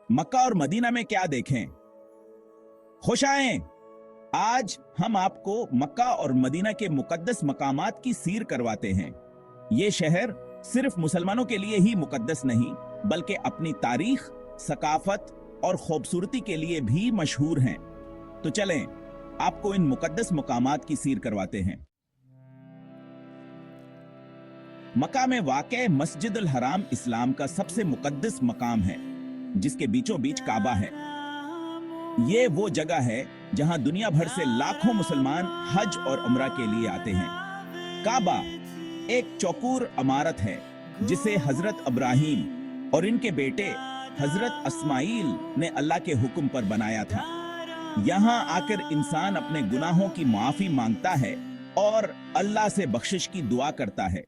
मक्का और मदीना में क्या देखें। खुश आएं। आज हम आपको मक्का और मदीना के मुकद्दस मकामात की सीर करवाते हैं। ये शहर सिर्फ मुसलमानों के लिए ही मुकद्दस नहीं, बल्कि अपनी तारीख, सकाफत और खूबसूरती के लिए भी मशहूर हैं। तो चलें, आपको इन मुकद्दस मकामात की सीर करवाते हैं। मक्का में वाक़े मस्जिद अल हराम इस्लाम का सबसे मुकद्दस मकाम है, जिसके बीचों बीच काबा है। ये वो जगह है जहां दुनिया भर से लाखों मुसलमान हज और उम्रा के लिए आते हैं। काबा एक चौकोर इमारत है जिसे हजरत इब्राहिम और इनके बेटे हजरत इस्माइल ने अल्लाह के हुक्म पर बनाया था। यहाँ आकर इंसान अपने गुनाहों की माफी मांगता है और अल्लाह से बख्शिश की दुआ करता है।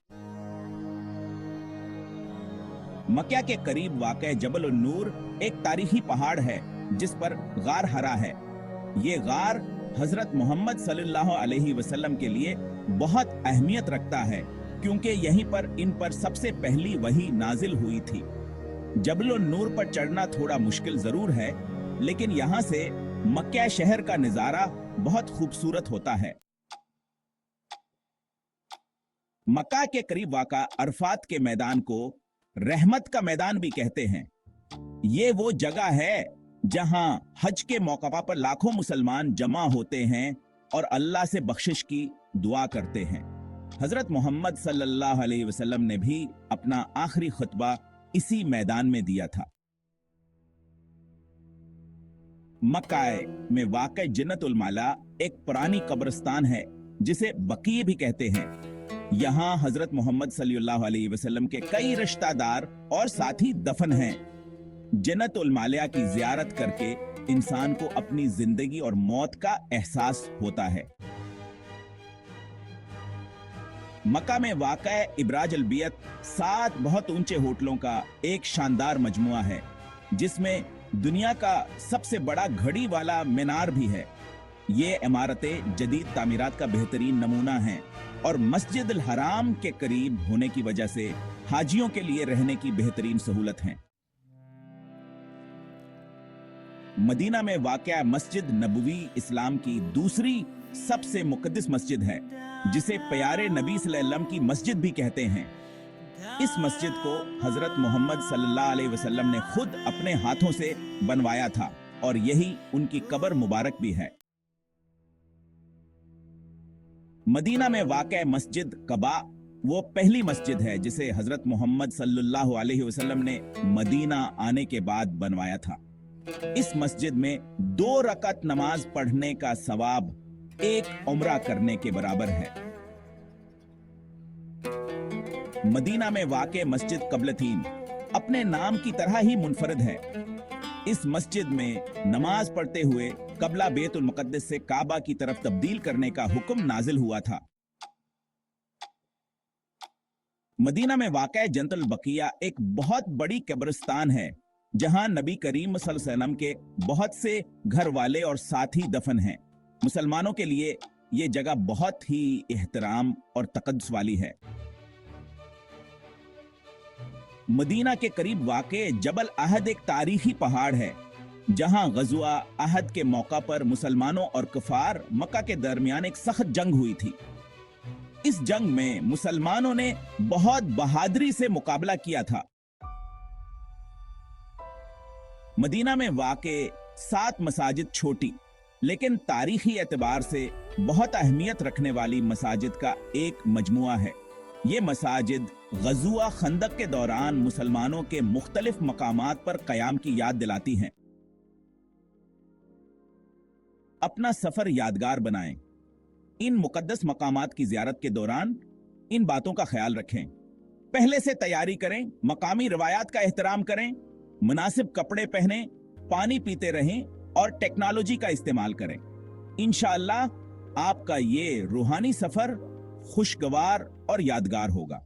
मक्का के करीब वाक़े जबल नूर एक तारीखी पहाड़ है जिस पर गार हरा है। ये गार हजरत मोहम्मद सल्लल्लाहु अलैहि वसल्लम के लिए बहुत अहमियत रखता है, क्योंकि यहीं पर इन पर सबसे पहली वही नाजिल हुई थी। जबल नूर पर चढ़ना थोड़ा मुश्किल जरूर है, लेकिन यहाँ से मक्का शहर का नजारा बहुत खूबसूरत होता है। मक्का के करीब वाक़ा अरफात के मैदान को रहमत का मैदान भी कहते हैं। ये वो जगह है जहां हज के मौका पर लाखों मुसलमान जमा होते हैं और अल्लाह से बख्शिश की दुआ करते हैं। हजरत मोहम्मद सल्लल्लाहु अलैहि वसल्लम ने भी अपना आखिरी खुतबा इसी मैदान में दिया था। मक्का में वाक़ई जन्नतुल माला एक पुरानी कब्रिस्तान है जिसे बकी भी कहते हैं। यहाँ हजरत मोहम्मद सल्लल्लाहु अलैहि वसल्लम के कई रिश्तेदार और साथी दफन हैं। जन्नतुल माला की जियारत करके इंसान को अपनी जिंदगी और मौत का एहसास होता है। मक्का में वाक़ा इब्राज अल-बियत 7 बहुत ऊंचे होटलों का एक शानदार मजमुआ है, जिसमें दुनिया का सबसे बड़ा घड़ी वाला मीनार भी है। ये इमारतें जदीद तामीरात का बेहतरीन नमूना हैं और मस्जिद अल हराम के करीब होने की वजह से हाजियों के लिए रहने की बेहतरीन सहूलत है। मदीना में वाक़या मस्जिद नबवी इस्लाम की दूसरी सबसे मुक़द्दस मस्जिद है, जिसे प्यारे नबी सल्लल्लाहु अलैहि वसल्लम की मस्जिद भी कहते हैं। इस मस्जिद को हजरत मोहम्मद सल्लल्लाहु अलैहि वसल्लम ने खुद अपने हाथों से बनवाया था और यही उनकी कब्र मुबारक भी है। मदीना में वाक़या मस्जिद कबा वो पहली मस्जिद है जिसे हजरत मोहम्मद सल्लल्लाहु अलैहि वसल्लम ने मदीना आने के बाद बनवाया था। इस मस्जिद में 2 रकात नमाज पढ़ने का सवाब एक उम्रा करने के बराबर है। मदीना में वाक़े मस्जिद क़िबलतैन अपने नाम की तरह ही मुनफरद है। इस मस्जिद में नमाज पढ़ते हुए क़िबला बैतुल मुक़द्दस से काबा की तरफ तब्दील करने का हुक्म नाजिल हुआ था। मदीना में वाक़या जन्नतुल बकिया एक बहुत बड़ी कब्रिस्तान है, जहां नबी करीम सल्लल्लाहु अलैहि वसल्लम के बहुत से घर वाले और साथी दफन हैं। मुसलमानों के लिए ये जगह बहुत ही एहतराम और तक़द्दुस वाली है। मदीना के करीब वाक़े जबल अहद एक तारीखी पहाड़ है, जहां गज़वा अहद के मौका पर मुसलमानों और कुफार मक्का के दरमियान एक सख्त जंग हुई थी। इस जंग में मुसलमानों ने बहुत बहादुरी से मुकाबला किया था। मदीना में वाक़े 7 मसाजिद छोटी लेकिन तारीखी एतबार से बहुत अहमियत रखने वाली मसाजिद का एक मजमुआ है। ये मसाजिद गज़वा खंदक के दौरान मुसलमानों के मुख्तलिफ मकामात पर क़याम की याद दिलाती हैं। अपना सफर यादगार बनाएं। इन मुकद्दस मकामात की ज़ियारत के दौरान इन बातों का ख्याल रखें। पहले से तैयारी करें, मकामी रवायात का एहतराम करें, मुनासिब कपड़े पहनें, पानी पीते रहें और टेक्नोलॉजी का इस्तेमाल करें। इंशाअल्लाह आपका ये रूहानी सफर खुशगवार और यादगार होगा।